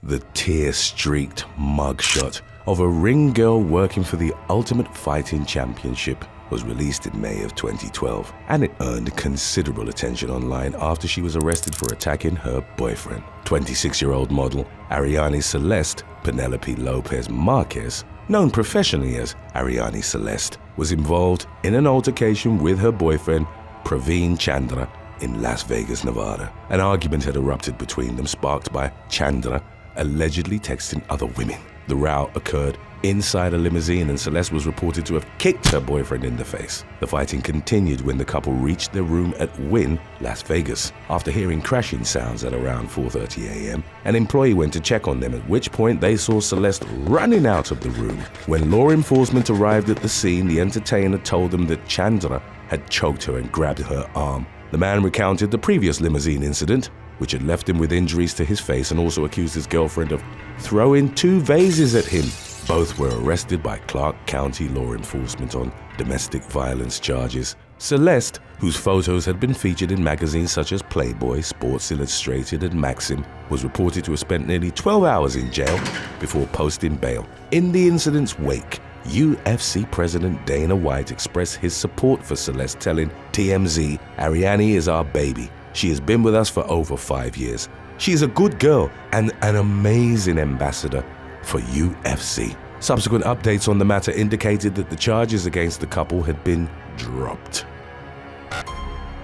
The tear-streaked mugshot of a ring girl working for the Ultimate Fighting Championship was released in May of 2012, and it earned considerable attention online after she was arrested for attacking her boyfriend. 26-year-old model Arianny Celeste Penelope Lopez Marquez, known professionally as Arianny Celeste, was involved in an altercation with her boyfriend Praveen Chandra in Las Vegas, Nevada. An argument had erupted between them, sparked by Chandra allegedly texting other women. The row occurred inside a limousine, and Celeste was reported to have kicked her boyfriend in the face. The fighting continued when the couple reached their room at Wynn, Las Vegas. After hearing crashing sounds at around 4:30 a.m., an employee went to check on them, at which point they saw Celeste running out of the room. When law enforcement arrived at the scene, the entertainer told them that Chandra had choked her and grabbed her arm. The man recounted the previous limousine incident, which had left him with injuries to his face, and also accused his girlfriend of throwing 2 vases at him. Both were arrested by Clark County law enforcement on domestic violence charges. Celeste, whose photos had been featured in magazines such as Playboy, Sports Illustrated, and Maxim, was reported to have spent nearly 12 hours in jail before posting bail. In the incident's wake, UFC President Dana White expressed his support for Celeste, telling TMZ, "Arianny is our baby. She has been with us for over 5 years. She is a good girl and an amazing ambassador for UFC." Subsequent updates on the matter indicated that the charges against the couple had been dropped.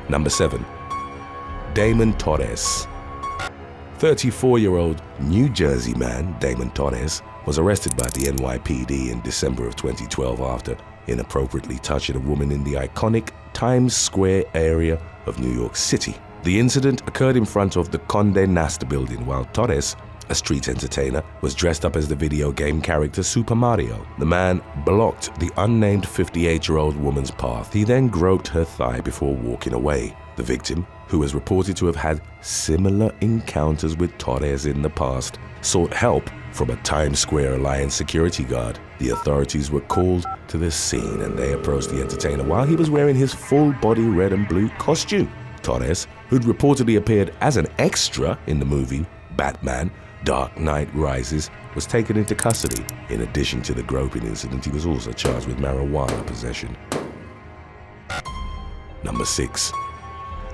Number 7. Damon Torres. 34-year-old New Jersey man Damon Torres was arrested by the NYPD in December of 2012 after inappropriately touching a woman in the iconic Times Square area of New York City. The incident occurred in front of the Condé Nast building while Torres, a street entertainer, was dressed up as the video game character Super Mario. The man blocked the unnamed 58-year-old woman's path. He then groped her thigh before walking away. The victim, who was reported to have had similar encounters with Torres in the past, sought help from a Times Square Alliance security guard. The authorities were called to the scene, and they approached the entertainer while he was wearing his full-body red and blue costume. Torres, who'd reportedly appeared as an extra in the movie Batman Dark Knight Rises, was taken into custody. In addition to the groping incident, he was also charged with marijuana possession. Number 6.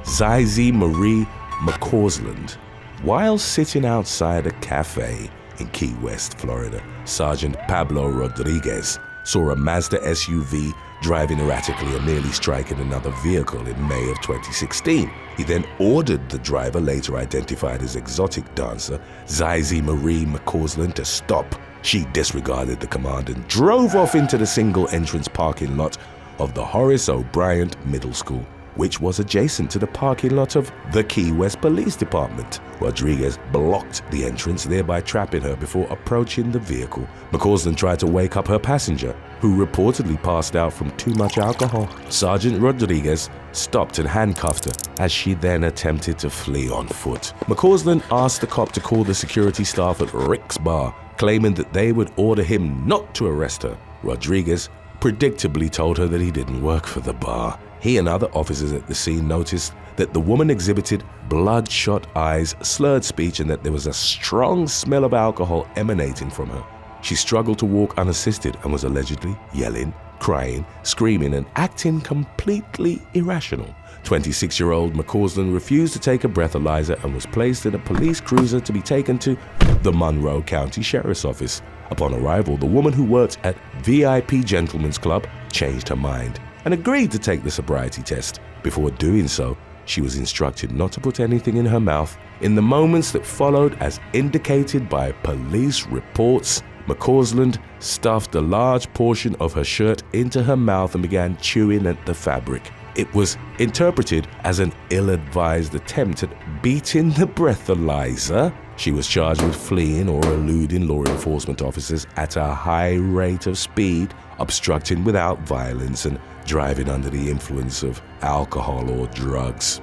ZiZi Marie McCausland. While sitting outside a cafe in Key West, Florida, Sergeant Pablo Rodriguez saw a Mazda SUV driving erratically and nearly striking another vehicle in May of 2016. He then ordered the driver, later identified as exotic dancer ZiZi Marie McCausland, to stop. She disregarded the command and drove off into the single-entrance parking lot of the Horace O'Brien Middle School, which was adjacent to the parking lot of the Key West Police Department. Rodriguez blocked the entrance, thereby trapping her before approaching the vehicle. McCausland tried to wake up her passenger, who reportedly passed out from too much alcohol. Sergeant Rodriguez stopped and handcuffed her as she then attempted to flee on foot. McCausland asked the cop to call the security staff at Rick's Bar, claiming that they would order him not to arrest her. Rodriguez predictably told her that he didn't work for the bar. He and other officers at the scene noticed that the woman exhibited bloodshot eyes, slurred speech, and that there was a strong smell of alcohol emanating from her. She struggled to walk unassisted and was allegedly yelling, crying, screaming, and acting completely irrational. 26-year-old McCausland refused to take a breathalyzer and was placed in a police cruiser to be taken to the Monroe County Sheriff's Office. Upon arrival, the woman who worked at VIP Gentlemen's Club changed her mind and agreed to take the sobriety test. Before doing so, she was instructed not to put anything in her mouth. In the moments that followed, as indicated by police reports, McCausland stuffed a large portion of her shirt into her mouth and began chewing at the fabric. It was interpreted as an ill-advised attempt at beating the breathalyzer. She was charged with fleeing or eluding law enforcement officers at a high rate of speed, obstructing without violence, and driving under the influence of alcohol or drugs.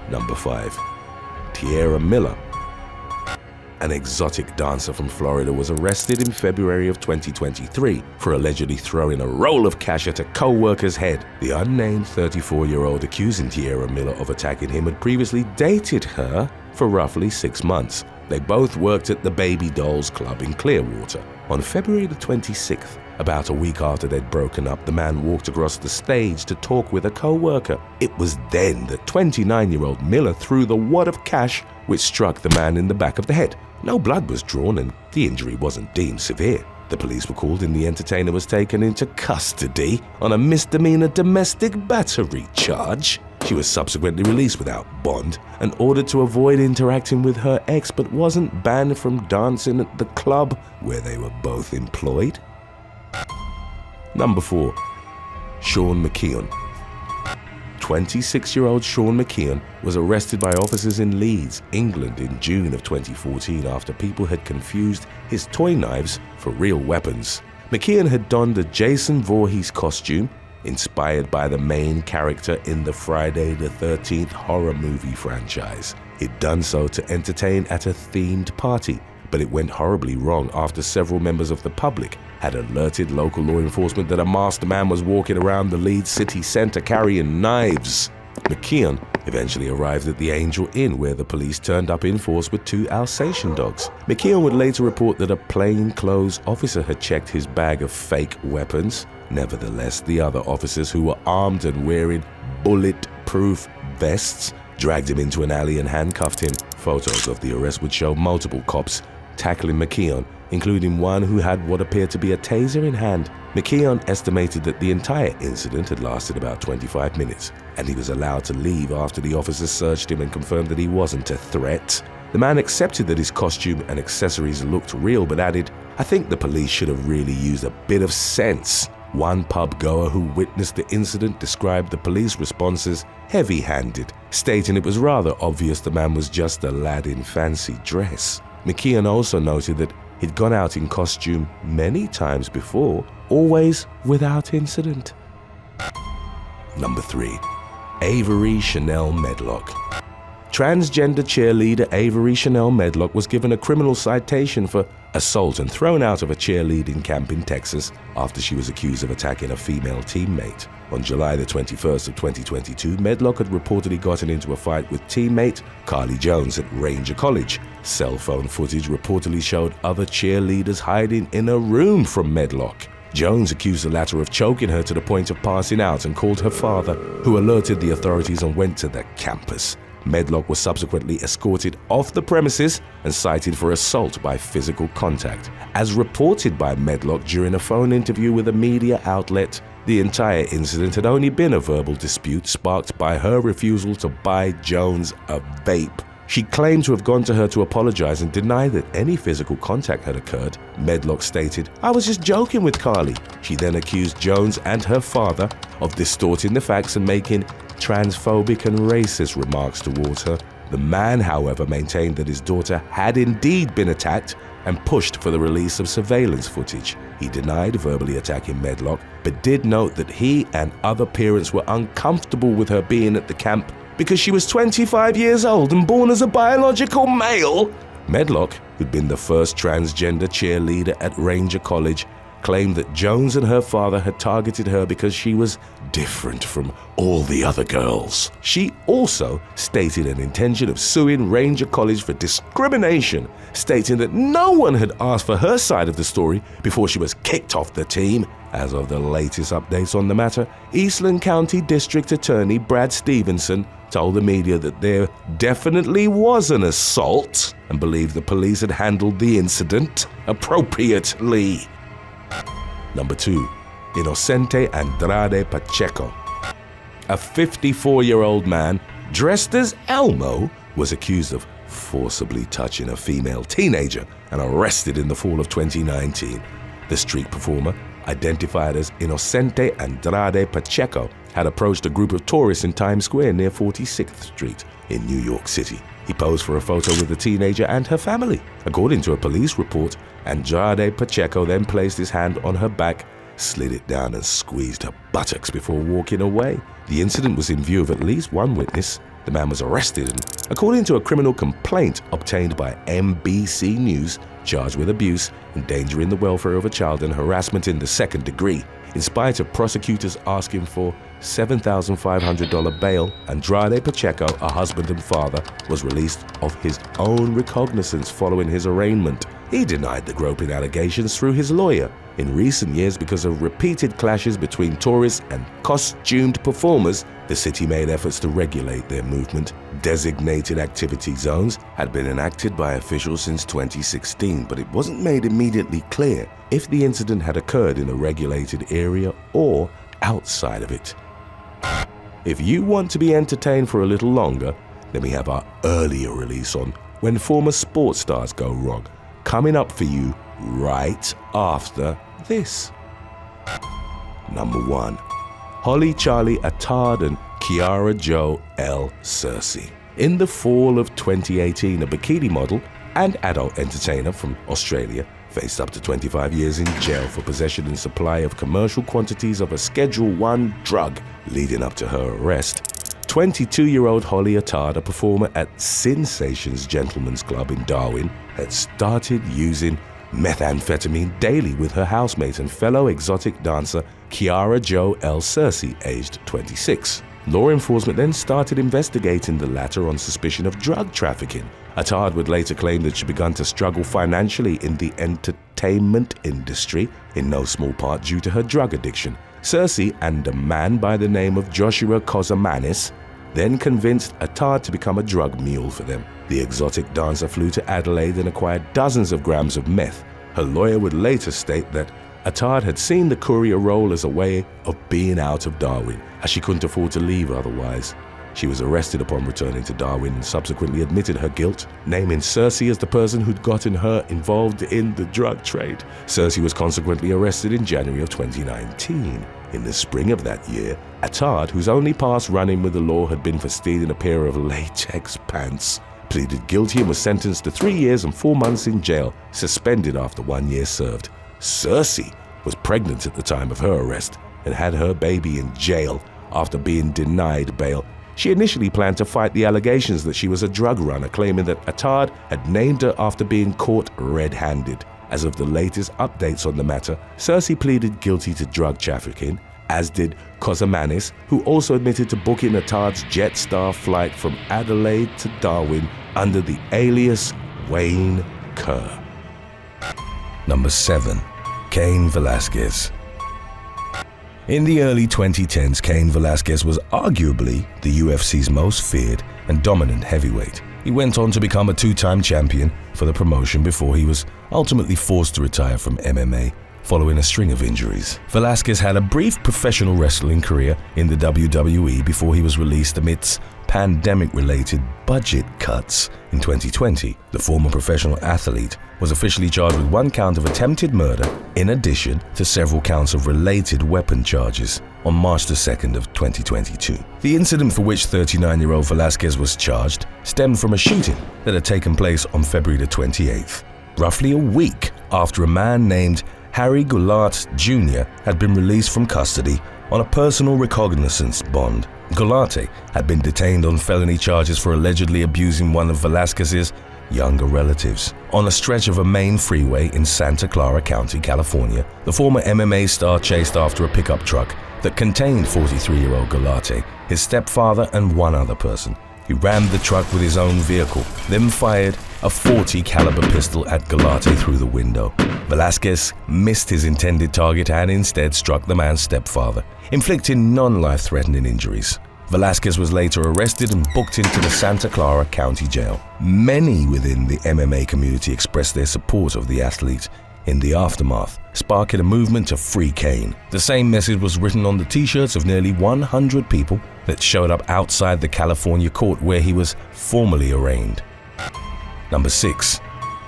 Number 5. Tierra Miller. An exotic dancer from Florida was arrested in February of 2023 for allegedly throwing a roll of cash at a co-worker's head. The unnamed 34-year-old accusing Tierra Miller of attacking him had previously dated her for roughly 6 months. They both worked at the Baby Dolls Club in Clearwater. On February the 26th, about a week after they'd broken up, the man walked across the stage to talk with a co-worker. It was then that 29-year-old Miller threw the wad of cash which struck the man in the back of the head. No blood was drawn and the injury wasn't deemed severe. The police were called and the entertainer was taken into custody on a misdemeanor domestic battery charge. She was subsequently released without bond and ordered to avoid interacting with her ex, but wasn't banned from dancing at the club where they were both employed. Number 4. Sean McKeon. 26-year-old Sean McKeon was arrested by officers in Leeds, England in June of 2014 after people had confused his toy knives for real weapons. McKeon had donned a Jason Voorhees costume inspired by the main character in the Friday the 13th horror movie franchise. He'd done so to entertain at a themed party, but it went horribly wrong after several members of the public had alerted local law enforcement that a masked man was walking around the Leeds city centre carrying knives. McKeon eventually arrived at the Angel Inn, where the police turned up in force with 2 Alsatian dogs. McKeon would later report that a plainclothes officer had checked his bag of fake weapons. Nevertheless, the other officers, who were armed and wearing bulletproof vests, dragged him into an alley and handcuffed him. Photos of the arrest would show multiple cops tackling McKeon, including one who had what appeared to be a taser in hand. McKeon estimated that the entire incident had lasted about 25 minutes, and he was allowed to leave after the officers searched him and confirmed that he wasn't a threat. The man accepted that his costume and accessories looked real, but added, "I think the police should have really used a bit of sense." One pub goer who witnessed the incident described the police response as heavy-handed, stating it was rather obvious the man was just a lad in fancy dress. McKeon also noted that he'd gone out in costume many times before, always without incident. Number 3. Avery Chanel Medlock. Transgender cheerleader Avery Chanel Medlock was given a criminal citation for assault and thrown out of a cheerleading camp in Texas after she was accused of attacking a female teammate. On July the 21st of 2022, Medlock had reportedly gotten into a fight with teammate Carly Jones at Ranger College. Cell phone footage reportedly showed other cheerleaders hiding in a room from Medlock. Jones accused the latter of choking her to the point of passing out and called her father, who alerted the authorities and went to the campus. Medlock was subsequently escorted off the premises and cited for assault by physical contact. As reported by Medlock during a phone interview with a media outlet, the entire incident had only been a verbal dispute sparked by her refusal to buy Jones a vape. She claimed to have gone to her to apologize and denied that any physical contact had occurred. Medlock stated, "I was just joking with Carly." She then accused Jones and her father of distorting the facts and making transphobic and racist remarks towards her. The man, however, maintained that his daughter had indeed been attacked and pushed for the release of surveillance footage. He denied verbally attacking Medlock, but did note that he and other parents were uncomfortable with her being at the camp because she was 25 years old and born as a biological male. Medlock, who'd been the first transgender cheerleader at Ranger College, claimed that Jones and her father had targeted her because she was different from all the other girls. She also stated an intention of suing Ranger College for discrimination, stating that no one had asked for her side of the story before she was kicked off the team. As of the latest updates on the matter, Eastland County District Attorney Brad Stevenson told the media that there definitely was an assault and believed the police had handled the incident appropriately. Number 2. Inocente Andrade-Pacheco. A 54-year-old man dressed as Elmo was accused of forcibly touching a female teenager and arrested in the fall of 2019. The street performer, identified as Inocente Andrade-Pacheco, had approached a group of tourists in Times Square near 46th Street in New York City. He posed for a photo with the teenager and her family. According to a police report, Andrade-Pacheco then placed his hand on her back slid it down and squeezed her buttocks before walking away. The incident was in view of at least one witness. The man was arrested and, according to a criminal complaint obtained by NBC News, charged with abuse, endangering the welfare of a child, and harassment in the second degree. In spite of prosecutors asking for $7,500 bail, Andrade-Pacheco, a husband and father, was released of his own recognizance following his arraignment. He denied the groping allegations through his lawyer. In recent years, because of repeated clashes between tourists and costumed performers, the city made efforts to regulate their movement. Designated activity zones had been enacted by officials since 2016, but it wasn't made immediately clear if the incident had occurred in a regulated area or outside of it. If you want to be entertained for a little longer, then we have our earlier release on When Former Sports Stars Go Wrong, coming up for you right after this. Number 1. Holly Charlie Attard and Kiara Jo L. Serci. In the fall of 2018, a bikini model and adult entertainer from Australia faced up to 25 years in jail for possession and supply of commercial quantities of a Schedule I drug leading up to her arrest. 22-year-old Holly Attard, a performer at Sensations Gentlemen's Club in Darwin, had started using methamphetamine daily with her housemate and fellow exotic dancer Kiara Jo L. Serci, aged 26. Law enforcement then started investigating the latter on suspicion of drug trafficking. Attard would later claim that she'd begun to struggle financially in the entertainment industry, in no small part due to her drug addiction. Serci and a man by the name of Joshua Kozamanis then convinced Attard to become a drug mule for them. The exotic dancer flew to Adelaide and acquired dozens of grams of meth. Her lawyer would later state that Attard had seen the courier role as a way of being out of Darwin, as she couldn't afford to leave otherwise. She was arrested upon returning to Darwin and subsequently admitted her guilt, naming Serci as the person who'd gotten her involved in the drug trade. Serci was consequently arrested in January of 2019. In the spring of that year, Attard, whose only past run-in with the law had been for stealing a pair of latex pants, pleaded guilty and was sentenced to 3 years and 4 months in jail, suspended after 1 year served. Serci was pregnant at the time of her arrest and had her baby in jail after being denied bail. She initially planned to fight the allegations that she was a drug runner, claiming that Attard had named her after being caught red-handed. As of the latest updates on the matter, Serci pleaded guilty to drug trafficking, as did Kozamanis, who also admitted to booking Attard's Jetstar flight from Adelaide to Darwin under the alias Wayne Kerr. Number 7. Kane Velasquez. In the early 2010s, Kane Velasquez was arguably the UFC's most feared and dominant heavyweight. He went on to become a 2-time champion for the promotion before he was ultimately forced to retire from MMA following a string of injuries. Velasquez had a brief professional wrestling career in the WWE before he was released amidst pandemic-related budget cuts in 2020. The former professional athlete was officially charged with 1 count of attempted murder in addition to several counts of related weapon charges on March 2nd of 2022. The incident for which 39-year-old Velasquez was charged stemmed from a shooting that had taken place on February 28th, roughly a week after a man named Harry Goulart Jr. had been released from custody on a personal recognizance bond. Goulart had been detained on felony charges for allegedly abusing one of Velasquez's younger relatives. On a stretch of a main freeway in Santa Clara County, California, the former MMA star chased after a pickup truck that contained 43-year-old Goulart, his stepfather, and 1 other person. He rammed the truck with his own vehicle, then fired a .40 caliber pistol at Goulart through the window. Velasquez missed his intended target and instead struck the man's stepfather, inflicting non-life-threatening injuries. Velasquez was later arrested and booked into the Santa Clara County Jail. Many within the MMA community expressed their support of the athlete in the aftermath, sparking a movement to free Kane. The same message was written on the t-shirts of nearly 100 people that showed up outside the California court where he was formally arraigned. Number 6.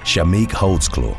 Chamique Holdsclaw.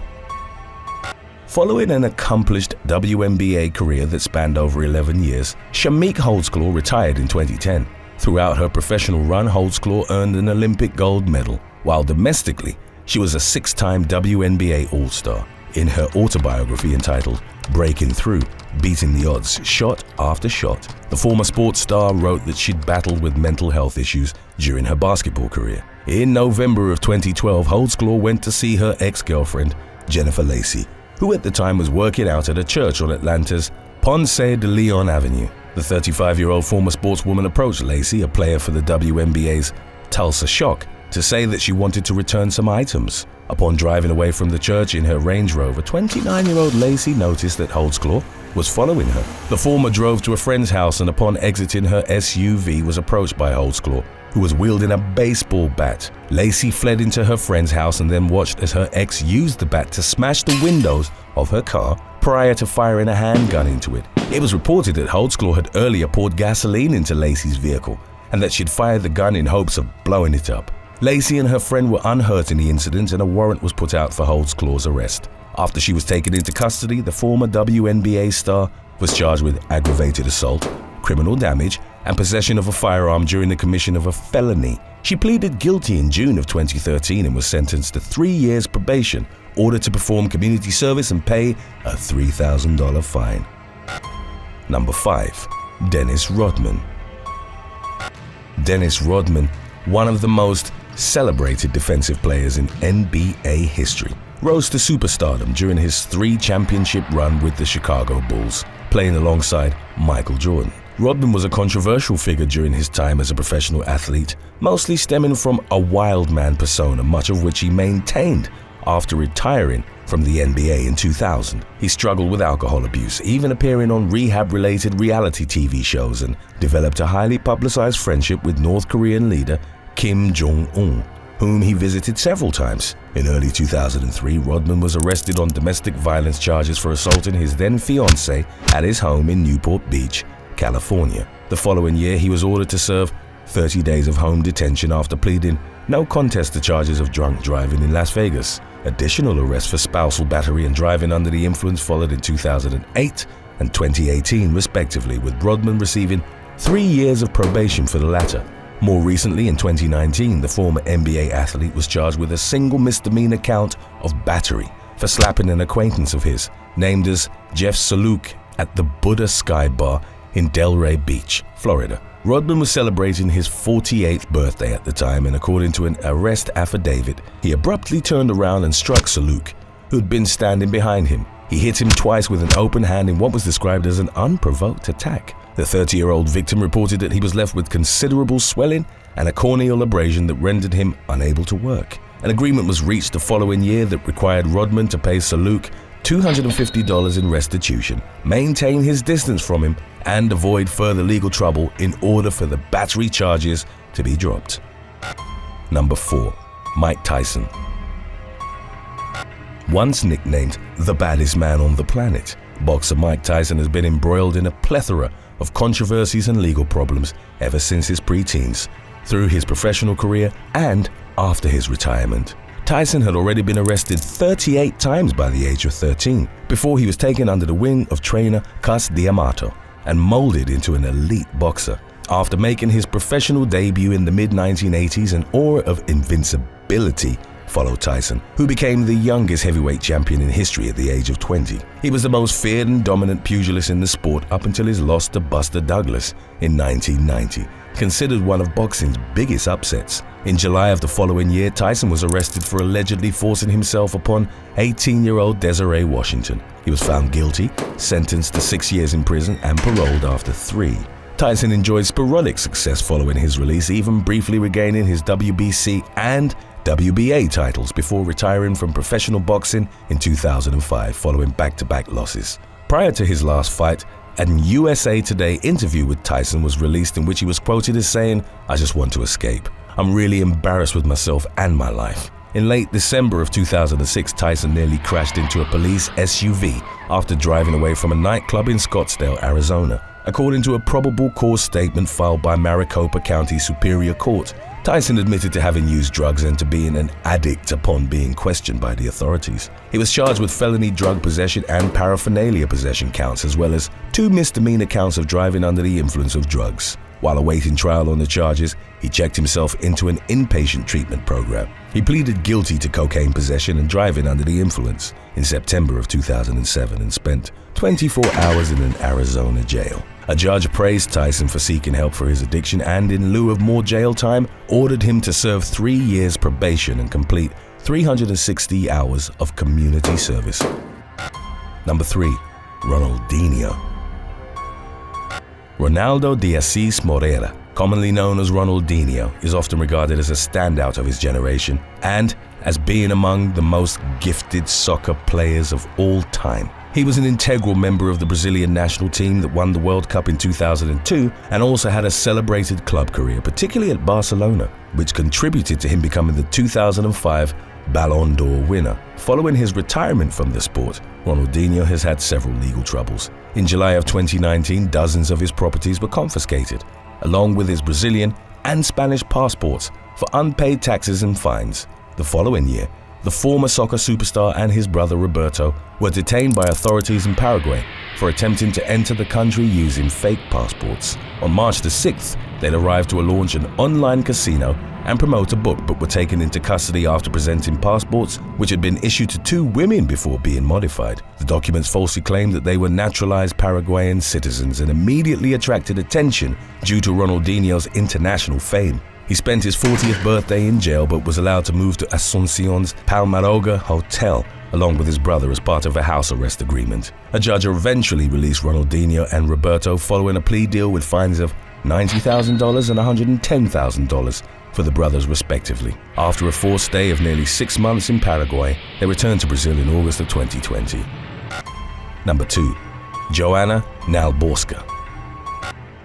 Following an accomplished WNBA career that spanned over 11 years, Chamique Holdsclaw retired in 2010. Throughout her professional run, Holdsclaw earned an Olympic gold medal, while domestically, she was a 6-time WNBA All-Star. In her autobiography entitled Breaking Through, beating the odds shot after shot. The former sports star wrote that she'd battled with mental health issues during her basketball career. In November of 2012, Holdsclaw went to see her ex-girlfriend, Jennifer Lacey, who at the time was working out at a church on Atlanta's Ponce de Leon Avenue. The 35-year-old former sportswoman approached Lacey, a player for the WNBA's Tulsa Shock, to say that she wanted to return some items. Upon driving away from the church in her Range Rover, 29-year-old Lacey noticed that Holdsclaw was following her. The former drove to a friend's house and upon exiting her SUV was approached by Holdsclaw, who was wielding a baseball bat. Lacey fled into her friend's house and then watched as her ex used the bat to smash the windows of her car prior to firing a handgun into it. It was reported that Holdsclaw had earlier poured gasoline into Lacey's vehicle and that she'd fired the gun in hopes of blowing it up. Lacey and her friend were unhurt in the incident and a warrant was put out for Holdsclaw's arrest. After she was taken into custody, the former WNBA star was charged with aggravated assault, criminal damage, and possession of a firearm during the commission of a felony. She pleaded guilty in June of 2013 and was sentenced to 3 years probation, ordered to perform community service and pay a $3,000 fine. Number 5. Dennis Rodman. Dennis Rodman, one of the most celebrated defensive players in NBA history, rose to superstardom during his 3-championship run with the Chicago Bulls, playing alongside Michael Jordan. Rodman was a controversial figure during his time as a professional athlete, mostly stemming from a wild man persona, much of which he maintained after retiring from the NBA in 2000. He struggled with alcohol abuse, even appearing on rehab-related reality TV shows, and developed a highly publicized friendship with North Korean leader Kim Jong-un, whom he visited several times. In early 2003, Rodman was arrested on domestic violence charges for assaulting his then-fiancée at his home in Newport Beach, California. The following year, he was ordered to serve 30 days of home detention after pleading no contest to charges of drunk driving in Las Vegas. Additional arrests for spousal battery and driving under the influence followed in 2008 and 2018, respectively, with Rodman receiving 3 years of probation for the latter. More recently, in 2019, the former NBA athlete was charged with a single misdemeanor count of battery for slapping an acquaintance of his, named as Jeff Saluk, at the Buddha Sky Bar in Delray Beach, Florida. Rodman was celebrating his 48th birthday at the time, and according to an arrest affidavit, he abruptly turned around and struck Saluk, who'd been standing behind him. He hit him twice with an open hand in what was described as an unprovoked attack. The 30-year-old victim reported that he was left with considerable swelling and a corneal abrasion that rendered him unable to work. An agreement was reached the following year that required Rodman to pay Saluk $250 in restitution, maintain his distance from him, and avoid further legal trouble in order for the battery charges to be dropped. Number 4. Mike Tyson. Once nicknamed the baddest man on the planet, boxer Mike Tyson has been embroiled in a plethora of controversies and legal problems ever since his pre-teens, through his professional career and after his retirement. Tyson had already been arrested 38 times by the age of 13 before he was taken under the wing of trainer Cus D'Amato and molded into an elite boxer. After making his professional debut in the mid-1980s, an aura of invincibility followed Tyson, who became the youngest heavyweight champion in history at the age of 20. He was the most feared and dominant pugilist in the sport up until his loss to Buster Douglas in 1990, considered one of boxing's biggest upsets. In July of the following year, Tyson was arrested for allegedly forcing himself upon 18-year-old Desiree Washington. He was found guilty, sentenced to 6 years in prison, and paroled after 3. Tyson enjoyed sporadic success following his release, even briefly regaining his WBC and WBA titles before retiring from professional boxing in 2005 following back-to-back losses. Prior to his last fight, an USA Today interview with Tyson was released in which he was quoted as saying, "I just want to escape. I'm really embarrassed with myself and my life." In late December of 2006, Tyson nearly crashed into a police SUV after driving away from a nightclub in Scottsdale, Arizona. According to a probable cause statement filed by Maricopa County Superior Court, Tyson admitted to having used drugs and to being an addict upon being questioned by the authorities. He was charged with felony drug possession and paraphernalia possession counts, as well as 2 misdemeanor counts of driving under the influence of drugs. While awaiting trial on the charges, he checked himself into an inpatient treatment program. He pleaded guilty to cocaine possession and driving under the influence in September of 2007 and spent 24 hours in an Arizona jail. A judge praised Tyson for seeking help for his addiction and, in lieu of more jail time, ordered him to serve 3 years probation and complete 360 hours of community service. Number 3. Ronaldinho. Ronaldo de Assis Moreira, commonly known as Ronaldinho, is often regarded as a standout of his generation and as being among the most gifted soccer players of all time. He was an integral member of the Brazilian national team that won the World Cup in 2002 and also had a celebrated club career, particularly at Barcelona, which contributed to him becoming the 2005 Ballon d'Or winner. Following his retirement from the sport, Ronaldinho has had several legal troubles. In July of 2019, dozens of his properties were confiscated, along with his Brazilian and Spanish passports, for unpaid taxes and fines. The following year, the former soccer superstar and his brother Roberto were detained by authorities in Paraguay for attempting to enter the country using fake passports. On March the 6th, they'd arrived to launch an online casino and promote a book, but were taken into custody after presenting passports which had been issued to 2 women before being modified. The documents falsely claimed that they were naturalized Paraguayan citizens and immediately attracted attention due to Ronaldinho's international fame. He spent his 40th birthday in jail but was allowed to move to Asunción's Palmaroga Hotel along with his brother as part of a house arrest agreement. A judge eventually released Ronaldinho and Roberto following a plea deal with fines of $90,000 and $110,000 for the brothers respectively. After a forced stay of nearly 6 months in Paraguay, they returned to Brazil in August of 2020. Number 2. Joanna Nalborska.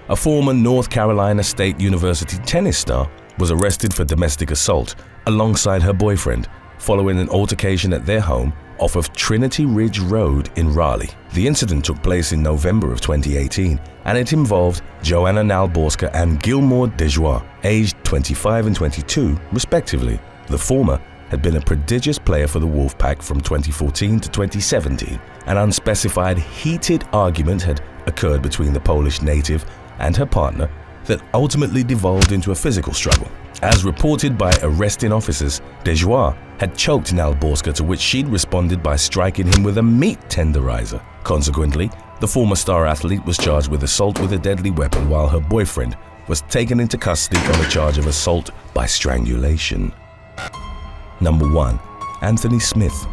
A former North Carolina State University tennis star was arrested for domestic assault alongside her boyfriend following an altercation at their home off of Trinity Ridge Road in Raleigh. The incident took place in November of 2018 and it involved Joanna Nalborska and Gilmore Dejoie, aged 25 and 22 respectively. The former had been a prodigious player for the Wolfpack from 2014 to 2017. An unspecified heated argument had occurred between the Polish native and her partner that ultimately devolved into a physical struggle. As reported by arresting officers, Dejoie had choked Nalborska, to which she'd responded by striking him with a meat tenderizer. Consequently, the former star athlete was charged with assault with a deadly weapon while her boyfriend was taken into custody on the charge of assault by strangulation. Number 1. Anthony Smith.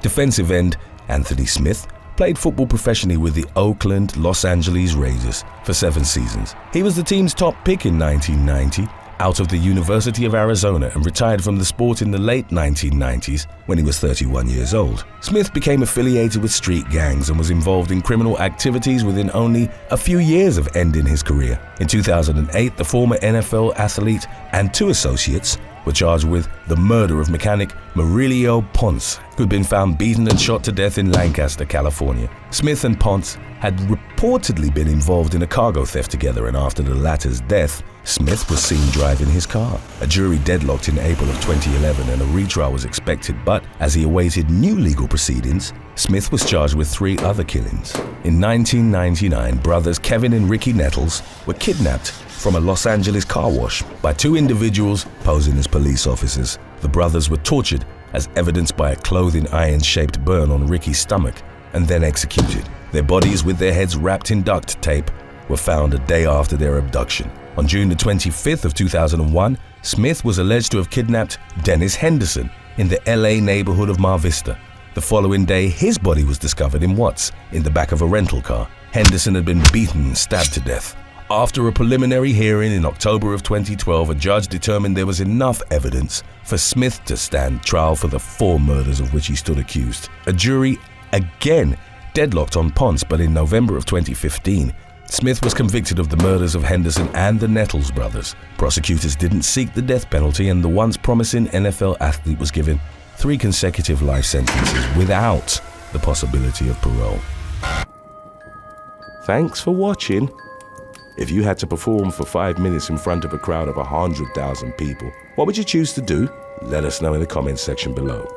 Defensive end Anthony Smith played football professionally with the Oakland Los Angeles Raiders for 7 seasons. He was the team's top pick in 1990 out of the University of Arizona and retired from the sport in the late 1990s when he was 31 years old. Smith became affiliated with street gangs and was involved in criminal activities within only a few years of ending his career. In 2008, the former NFL athlete and 2 associates were charged with the murder of mechanic Murillo Ponce, who had been found beaten and shot to death in Lancaster, California. Smith and Ponce had reportedly been involved in a cargo theft together, and after the latter's death, Smith was seen driving his car. A jury deadlocked in April of 2011 and a retrial was expected, but as he awaited new legal proceedings, Smith was charged with 3 other killings. In 1999, brothers Kevin and Ricky Nettles were kidnapped from a Los Angeles car wash by 2 individuals posing as police officers. The brothers were tortured, as evidenced by a clothing iron-shaped burn on Ricky's stomach, and then executed. Their bodies, with their heads wrapped in duct tape, were found a day after their abduction. On June the 25th of 2001, Smith was alleged to have kidnapped Dennis Henderson in the LA neighborhood of Mar Vista. The following day, his body was discovered in Watts, in the back of a rental car. Henderson had been beaten and stabbed to death. After a preliminary hearing in October of 2012, a judge determined there was enough evidence for Smith to stand trial for the 4 murders of which he stood accused. A jury again deadlocked on Ponce, but in November of 2015, Smith was convicted of the murders of Henderson and the Nettles brothers. Prosecutors didn't seek the death penalty, and the once promising NFL athlete was given 3 consecutive life sentences without the possibility of parole. Thanks for watching. If you had to perform for 5 minutes in front of a crowd of 100,000 people, what would you choose to do? Let us know in the comments section below.